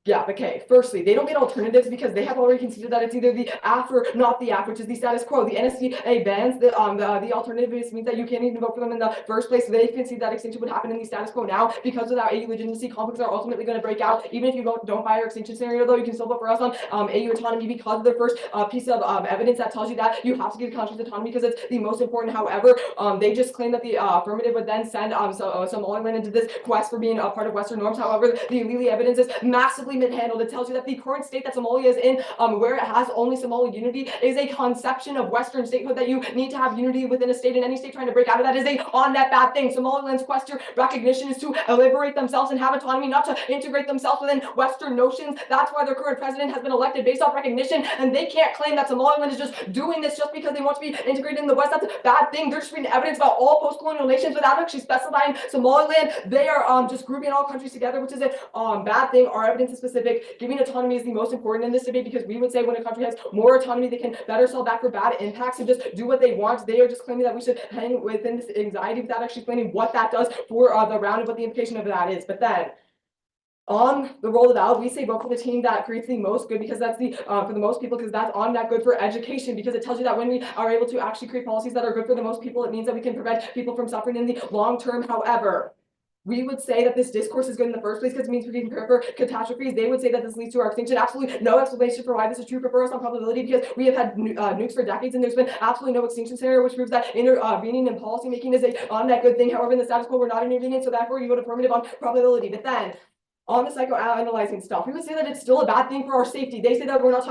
Speaker 3: The K. Firstly, they don't get alternatives because they have already conceded that it's either the AF or not the AF, which is the status quo. The NSCA bans the alternative means that you can't even vote for them in the first place. So they concede that extinction would happen in the status quo now because without AU legitimacy, conflicts are ultimately going to break out. Even if you don't buy our extinction scenario, though, you can still vote for us on AU autonomy because of the first piece of evidence that tells you that you have to give countries autonomy because it's the most important. However, they just claim that the affirmative would then send Somaliland into this quest for being a part of Western norms. However, the Alili evidence is massively mishandled. It tells you that the current state that Somalia is in, where it has only Somali unity, is a conception of Western statehood that you need to have unity within a state, and any state trying to break out of that is a on that bad thing. Somaliland's quest to recognition is to liberate themselves and have autonomy, not to integrate themselves within Western notions. That's why their current president has been elected based off recognition, and they can't claim that Somaliland is just doing this just because they want to be integrated in the West. That's a bad thing. They're just reading evidence about all post-colonial nations without actually specifying Somaliland. They are just grouping all countries together, which is a bad thing. Our evidence is specific. Giving autonomy is the most important in this debate because we would say when a country has more autonomy, they can better sell back for bad impacts and just do what they want. They are just claiming that we should hang within this anxiety without actually explaining what that does for the round and what the implication of that is. But then on the roll it out, we say vote for the team that creates the most good because that's the for the most people, because that's on that good for education, because it tells you that when we are able to actually create policies that are good for the most people, it means that we can prevent people from suffering in the long term. However, we would say that this discourse is good in the first place because it means we can prepare for catastrophes. They would say that this leads to our extinction. Absolutely no explanation for why this is true. Prefer us on probability because we have had nukes for decades and there's been absolutely no extinction scenario, which proves that intervening in policy making is a on that good thing. However, in the status quo, we're not intervening, so therefore you vote affirmative on probability. But then on the psychoanalyzing stuff, we would say that it's still a bad thing for our safety. They say that we're not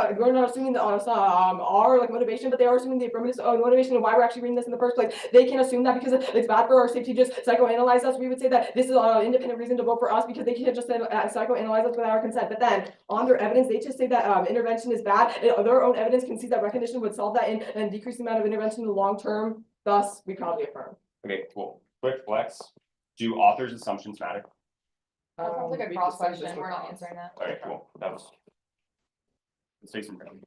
Speaker 3: assuming that our like motivation, but they are assuming the affirmative motivation and why we're actually reading this in the first place. They can assume that because it's bad for our safety, just psychoanalyze us. We would say that this is an independent reason to vote for us because they can't just psychoanalyze us without our consent. But then on their evidence, they just say that intervention is bad. Their own evidence can see that recognition would solve that and decrease the amount of intervention in the long term. Thus, we probably affirm.
Speaker 6: Okay, cool. Quick flex. Do authors' assumptions matter?
Speaker 2: That sounds like a
Speaker 3: We
Speaker 2: cross
Speaker 3: could say
Speaker 2: question.
Speaker 3: this
Speaker 2: We're not
Speaker 3: would-
Speaker 2: answering that.
Speaker 6: All right, cool. That was. Let's take some time.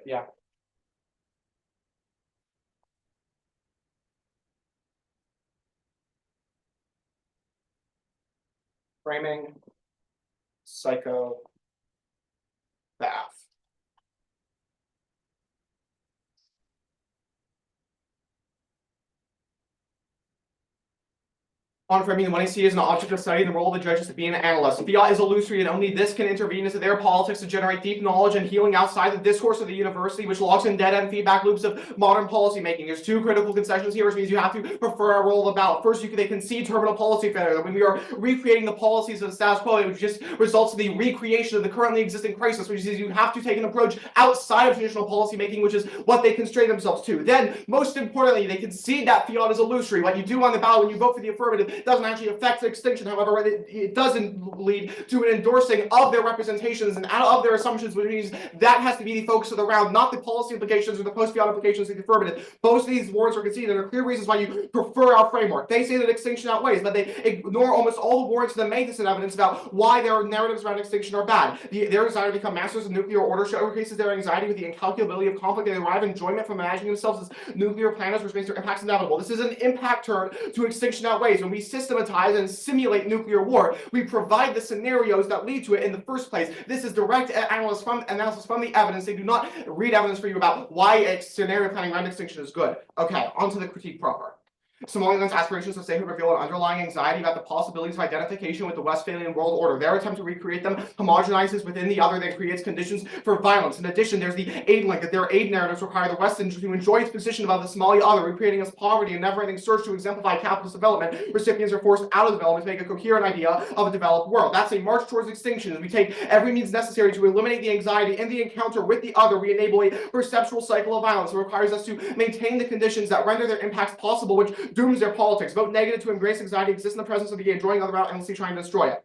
Speaker 1: Yeah. Framing. Psychopath. On framing, the money see is an object of study, and the role of the judge is to be an analyst. Fiat is illusory, and only this can intervene into their politics to generate deep knowledge and healing outside the discourse of the university, which locks in dead-end feedback loops of modern policy making. There's two critical concessions here, which means you have to prefer our role of the ballot. First, they concede terminal policy failure, that when we are recreating the policies of the status quo, it just results in the recreation of the currently existing crisis, which is you have to take an approach outside of traditional policy making, which is what they constrain themselves to. Then, most importantly, they concede that fiat is illusory. What you do on the ballot when you vote for the affirmative doesn't actually affect extinction. However, it doesn't lead to an endorsing of their representations and of their assumptions, which means that has to be the focus of the round, not the policy implications or the post-fiat implications of the affirmative. Both of these warrants are conceded. There are clear reasons why you prefer our framework. They say that extinction outweighs, but they ignore almost all the warrants and the magnificent evidence about why their narratives around extinction are bad. Their desire to become masters of nuclear order showcases their anxiety with the incalculability of conflict. They derive enjoyment from imagining themselves as nuclear planners, which makes their impacts inevitable. This is an impact turn to extinction outweighs. When we systematize and simulate nuclear war, we provide the scenarios that lead to it in the first place. This is direct analysis from the evidence. They do not read evidence for you about why scenario planning around extinction is good. Okay, on to the critique proper. Somaliland's aspirations of statehood reveal an underlying anxiety about the possibilities of identification with the Westphalian world order. Their attempt to recreate them homogenizes within the other that creates conditions for violence. In addition, there's the aid link, that their aid narratives require the West to enjoy its position above the Somali other, recreating as poverty and never-ending search to exemplify capitalist development. Recipients are forced out of development to make a coherent idea of a developed world. That's a march towards extinction. As we take every means necessary to eliminate the anxiety in the encounter with the other, we enable a perceptual cycle of violence. It requires us to maintain the conditions that render their impacts possible, which dooms their politics. Vote negative to embrace anxiety, exist in the presence of the enjoying other out, endlessly trying to destroy it.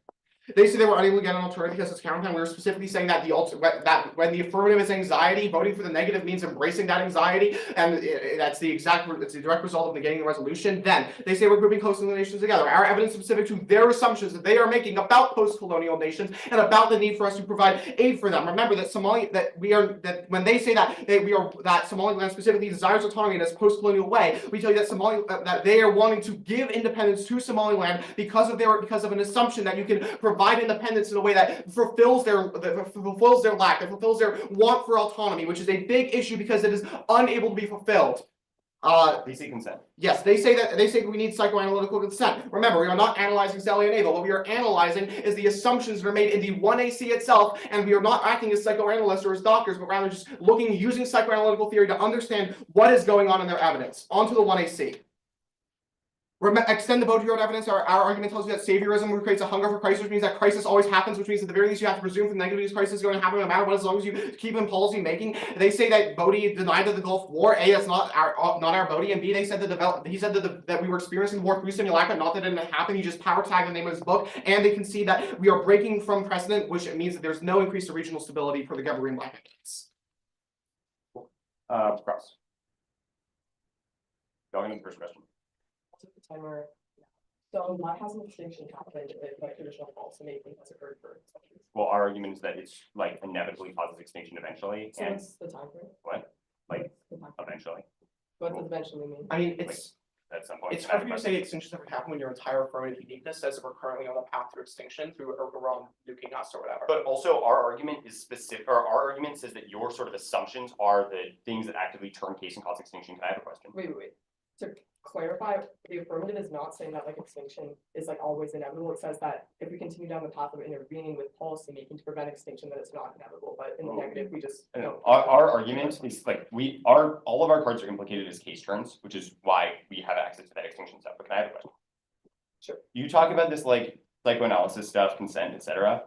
Speaker 1: They say they were unable to get an alternative because it's countertime. We were specifically saying that that when the affirmative is anxiety, voting for the negative means embracing that anxiety, and it's the direct result of negating the resolution. Then they say we're grouping post-colonial nations together. Our evidence is specific to their assumptions that they are making about post-colonial nations and about the need for us to provide aid for them. Remember that when they say that Somaliland specifically desires autonomy in this post-colonial way, we tell you that that they are wanting to give independence to Somaliland because of an assumption that you can provide independence in a way that fulfills their lack, that fulfills their want for autonomy, which is a big issue because it is unable to be fulfilled.
Speaker 6: They say consent.
Speaker 1: Yes, they say we need psychoanalytical consent. Remember, we are not analyzing Sally and Ava. What we are analyzing is the assumptions that are made in the 1AC itself, and we are not acting as psychoanalysts or as doctors, but rather just using psychoanalytical theory to understand what is going on in their evidence. On to the 1AC. Extend the Baudrillard evidence. Our argument tells you that saviorism creates a hunger for crisis, which means that crisis always happens, which means at the very least you have to presume from the negative crisis is going to happen no matter what, as long as you keep in policy making. They say that Bodhi denied the Gulf War. A, that's not our Bodhi, and B, they said that we were experiencing war through simulacra, not that it didn't happen. He just power tagged the name of his book, and they concede that we are breaking from precedent, which means that there's no increase to regional stability for the Gabriel Black case.
Speaker 6: Cross. Going to the first question.
Speaker 3: Timer. So why hasn't extinction happened if like traditional policy making has occurred for centuries?
Speaker 6: Well, our argument is that it's like inevitably causes extinction eventually.
Speaker 3: So
Speaker 6: And
Speaker 3: what's the time frame?
Speaker 6: what? Like
Speaker 3: What's the time frame?
Speaker 6: eventually.
Speaker 3: What does eventually mean?
Speaker 1: I mean, it's
Speaker 6: At some point.
Speaker 1: hard for you to say extinction never happened when your entire affirmative uniqueness says that we're currently on the path to extinction through Iran nuking us or whatever.
Speaker 6: But also our argument is specific, or our argument says that your sort of assumptions are the things that actively turn case and cause extinction. Can I have a question?
Speaker 3: Wait. To clarify, the affirmative is not saying that like extinction is like always inevitable. It says that if we continue down the path of intervening with policy making to prevent extinction, that it's not inevitable. But in the negative, we just don't.
Speaker 6: Our argument is like all of our cards are implicated as case turns, which is why we have access to that extinction stuff. But can I have a question?
Speaker 3: Sure.
Speaker 6: You talk about this like psychoanalysis stuff, consent, etc.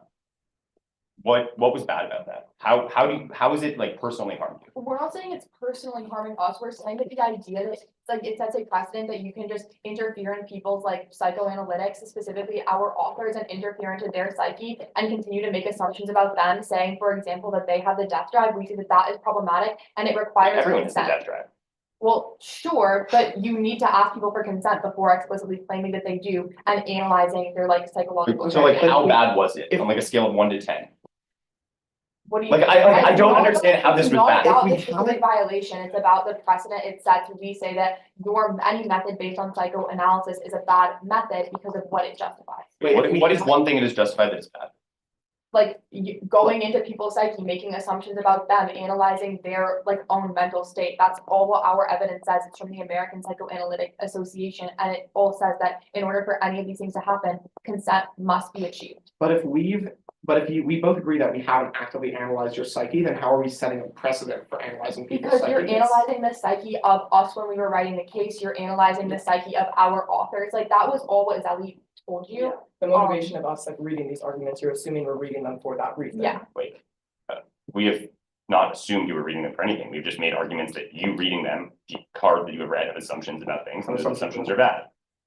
Speaker 6: What was bad about that? How is it like personally harmed you?
Speaker 2: We're not saying it's personally harming us. We're saying that the idea that it sets a precedent that you can just interfere in people's like psychoanalytics, specifically our authors, and interfere into their psyche and continue to make assumptions about them, saying, for example, that they have the death drive. We see that is problematic and it requires
Speaker 6: Everyone has the
Speaker 2: consent.
Speaker 6: death drive.
Speaker 2: Well, sure, but you need to ask people for consent before explicitly claiming that they do and analyzing their like psychological.
Speaker 6: So like,
Speaker 2: journey.
Speaker 6: how bad was it on like a scale of 1 to 10?
Speaker 2: What do you?
Speaker 6: Like, I don't understand how this was bad.
Speaker 2: It's not
Speaker 6: If we
Speaker 2: about the specific violation, it's about the precedent it sets. We say that any method based on psychoanalysis is a bad method because of what it justifies.
Speaker 6: What is one thing that is justified that is bad?
Speaker 2: Like going into people's psyche, making assumptions about them, analyzing their like own mental state. That's all what our evidence says. It's from the American Psychoanalytic Association, and it all says that in order for any of these things to happen, consent must be achieved.
Speaker 1: But if we both agree that we haven't actively analyzed your psyche, then how are we setting a precedent for analyzing people's
Speaker 2: Because you're
Speaker 1: psyche?
Speaker 2: analyzing the psyche of us when we were writing the case, you're analyzing the psyche of our authors. Like that was all what Zelly told you.
Speaker 3: The motivation of us like reading these arguments, you're assuming we're reading them for that reason.
Speaker 2: Yeah.
Speaker 6: Wait, we have not assumed you were reading them for anything. We've just made arguments that you reading them, the card that you have read of assumptions about things, and those assumptions are bad.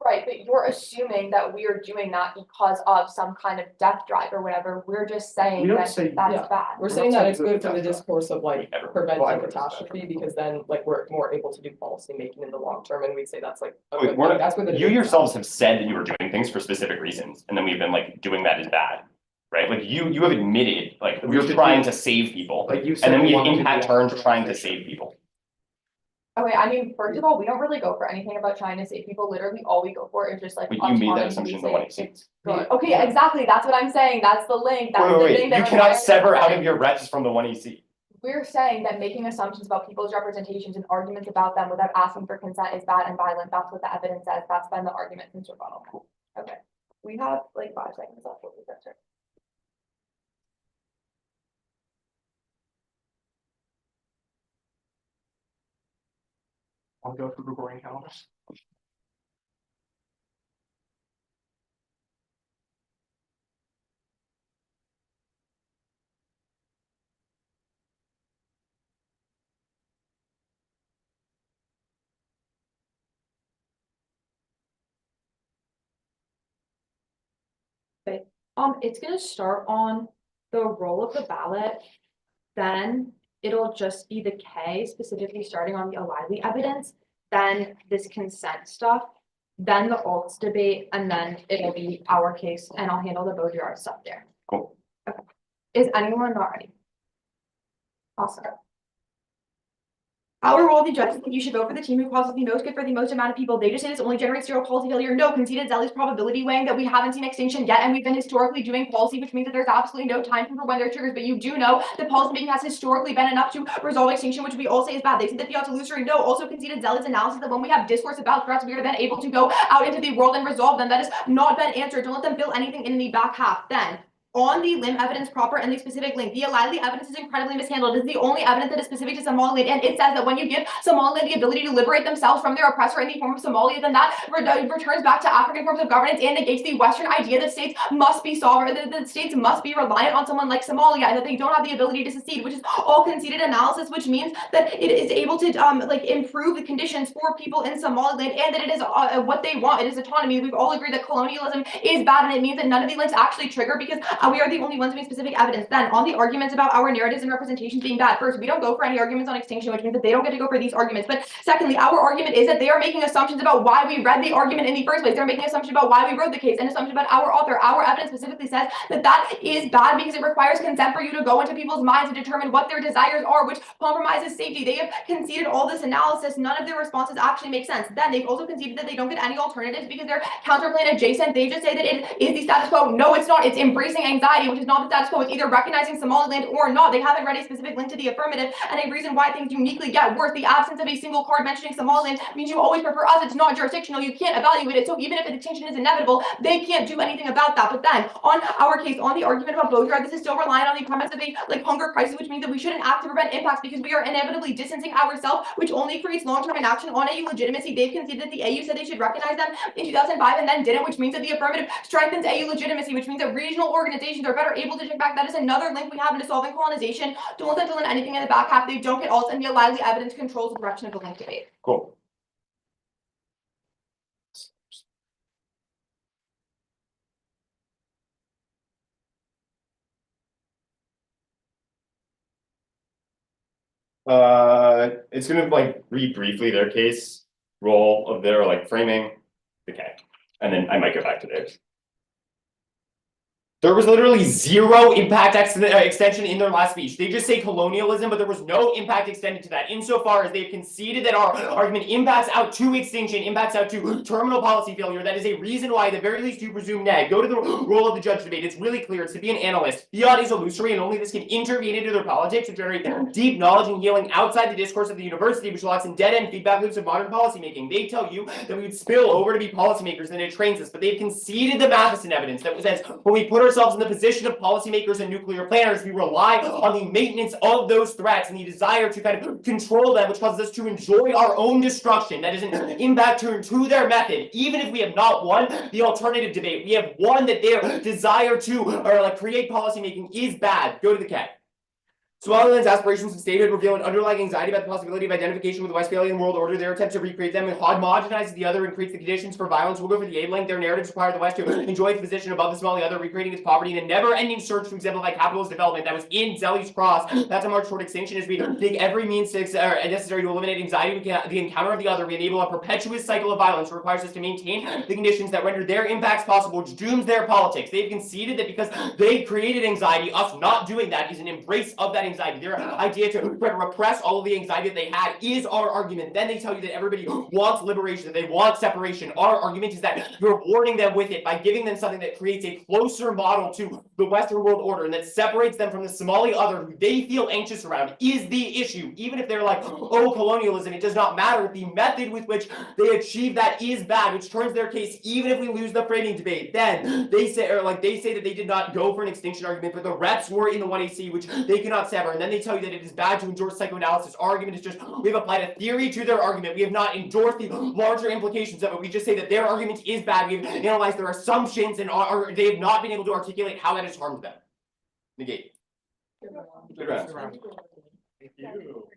Speaker 2: Right, but you're assuming that we are doing that because of some kind of death drive or whatever. We're just saying
Speaker 1: We don't
Speaker 2: that
Speaker 1: say-
Speaker 2: that's
Speaker 3: Yeah.
Speaker 2: bad.
Speaker 3: We're saying that it's good for the
Speaker 1: Death drive.
Speaker 3: discourse of like
Speaker 6: Never.
Speaker 3: preventing
Speaker 1: Well, I would
Speaker 3: catastrophe, because then like we're more able to do policy making in the long term, and we'd say that's like. a
Speaker 6: Wait,
Speaker 3: good
Speaker 6: we're
Speaker 3: thing.
Speaker 6: not-
Speaker 3: That's where the.
Speaker 6: You yourselves have said that you were doing things for specific reasons, and then we've been like doing that is bad, right? Like you have admitted, like
Speaker 1: We
Speaker 6: we're
Speaker 1: should
Speaker 6: trying
Speaker 1: do-
Speaker 6: to save people,
Speaker 1: Like you
Speaker 6: and
Speaker 1: said,
Speaker 6: then we
Speaker 1: wanted to
Speaker 6: impact
Speaker 1: do
Speaker 6: turns
Speaker 1: that.
Speaker 6: trying to save people.
Speaker 2: Okay, I mean, first of all, we don't really go for anything about trying to save people. Literally, all we go for is just like.
Speaker 6: But you made that
Speaker 2: autonomy.
Speaker 6: assumption
Speaker 2: We
Speaker 6: in the
Speaker 2: say
Speaker 6: one you see.
Speaker 2: it's good. Okay, exactly. That's what I'm saying. That's the link. That's the
Speaker 6: Wait,
Speaker 2: thing
Speaker 6: you
Speaker 2: that
Speaker 6: cannot
Speaker 2: requires
Speaker 6: sever out
Speaker 2: consent.
Speaker 6: of your reps from the one EC.
Speaker 2: We're saying that making assumptions about people's representations and arguments about them without asking for consent is bad and violent. That's what the evidence says. That's been the argument since rebuttal. Okay, we have like 5 seconds left. What was that, sir?
Speaker 1: I'll go for Gregorian calendars.
Speaker 2: It's gonna start on the roll of the ballot. Then it'll just be the K, specifically starting on the O'Reilly evidence, then this consent stuff, then the alts debate, and then it'll be our case, and I'll handle the Baudrillard stuff there.
Speaker 6: Cool.
Speaker 2: Is anyone not ready? Awesome. Our role of the judge is that you should vote for the team who causes the most good for the most amount of people. They just say this only generates zero policy failure. No, conceded Zelly's probability weighing that we haven't seen extinction yet, and we've been historically doing policy, which means that there's absolutely no time for when there are triggers. But you do know that policy making has historically been enough to resolve extinction, which we all say is bad. They said that the illusory. No, also conceded Zelly's analysis that when we have discourse about threats, we are then able to go out into the world and resolve them. That has not been answered. Don't let them fill anything in the back half. Then. On the limb evidence proper and the specific link, the O'Reilly evidence is incredibly mishandled. It's the only evidence that is specific to Somaliland, and it says that when you give Somaliland the ability to liberate themselves from their oppressor in the form of Somalia, then that returns back to African forms of governance and negates the Western idea that states must be sovereign, that states must be reliant on someone like Somalia, and that they don't have the ability to secede, which is all conceded analysis, which means that it is able to like improve the conditions for people in Somaliland, and that it is what they want. It is autonomy. We've all agreed that colonialism is bad, and it means that none of the links actually trigger because we are the only ones giving specific evidence. Then on the arguments about our narratives and representations being bad, first, we don't go for any arguments on extinction, which means that they don't get to go for these arguments. But secondly, our argument is that they are making assumptions about why we read the argument in the first place. They're making assumptions about why we wrote the case, and assumption about our author. Our evidence specifically says that that is bad because it requires consent for you to go into people's minds and determine what their desires are, which compromises safety. They have conceded all this analysis. None of their responses actually make sense. Then they've also conceded that they don't get any alternatives because they're counterplan adjacent. They just say that it is the status quo. No, it's not. It's embracing anxiety, which is not the status quo. It's either recognizing Somaliland or not. They haven't read a specific link to the affirmative, and a reason why things uniquely get worse. The absence of a single card mentioning Somaliland means you always prefer us. It's not jurisdictional. You can't evaluate it. So even if extinction is inevitable, they can't do anything about that. But then on our case, on the argument about Baudrillard, this is still relying on the premise of a hunger crisis, which means that we shouldn't act to prevent impacts because we are inevitably distancing ourselves, which only creates long-term inaction on AU legitimacy. They've conceded that the AU said they should recognize them in 2005 and then didn't, which means that the affirmative strengthens AU legitimacy, which means that regional organizations are better able to check back. That is another link we have into solving colonization. Don't let them fill in anything in the back half. They don't get alts, and the O'Reilly evidence controls the direction of the link debate.
Speaker 6: Cool. It's gonna like read briefly their case, role of their like framing, okay, and then I might go back to theirs.
Speaker 4: There was literally zero impact extension in their last speech. They just say colonialism, but there was no impact extended to that insofar as they've conceded that our argument impacts out to extinction, impacts out to terminal policy failure. That is a reason why, at the very least, you presume neg. Go to the role of the judge debate. It's really clear. It's to be an analyst. Fiat is illusory, and only this can intervene into their politics to generate deep knowledge and healing outside the discourse of the university, which locks in dead-end feedback loops of modern policymaking. They tell you that we would spill over to be policymakers, and it trains us, but they've conceded the Matheson evidence that says when we put ourselves in the position of policymakers and nuclear planners, we rely on the maintenance of those threats and the desire to kind of control them, which causes us to enjoy our own destruction. That is an impact turn to their method. Even if we have not won the alternative debate, we have won that their desire to create policymaking is bad. Go to the K. Somaliland's aspirations and statehood reveal an underlying anxiety about the possibility of identification with the Westphalian world order. Their attempt to recreate them and homogenizes the other and creates the conditions for violence. We'll go for the aid link. Their narratives require the West to enjoy its position above the Somali other, recreating its poverty in a never-ending search to exemplify capitalist development. That was in Zelly's cross. That's a march toward extinction as we take every means necessary to eliminate anxiety. The encounter of the other. We enable a perpetuous cycle of violence. It requires us to maintain the conditions that render their impacts possible, which dooms their politics. They've conceded that because they created anxiety, us not doing that is an embrace of that anxiety. Their idea to repress all of the anxiety that they had is our argument. Then they tell you that everybody wants liberation, that they want separation. Our argument is that you're rewarding them with it by giving them something that creates a closer model to the Western world order and that separates them from the Somali other who they feel anxious around is the issue. Even if they're like, oh, colonialism, it does not matter. The method with which they achieve that is bad, which turns their case, even if we lose the framing debate. Then they say, they say that they did not go for an extinction argument, but the reps were in the 1AC, which they cannot sever. And then they tell you that it is bad to endorse psychoanalysis. Our argument is just, we've applied a theory to their argument. We have not endorsed the larger implications of it. We just say that their argument is bad. We've analyzed their assumptions and they have not been able to articulate how that has harmed them. Negate. Good round.
Speaker 5: Thank you.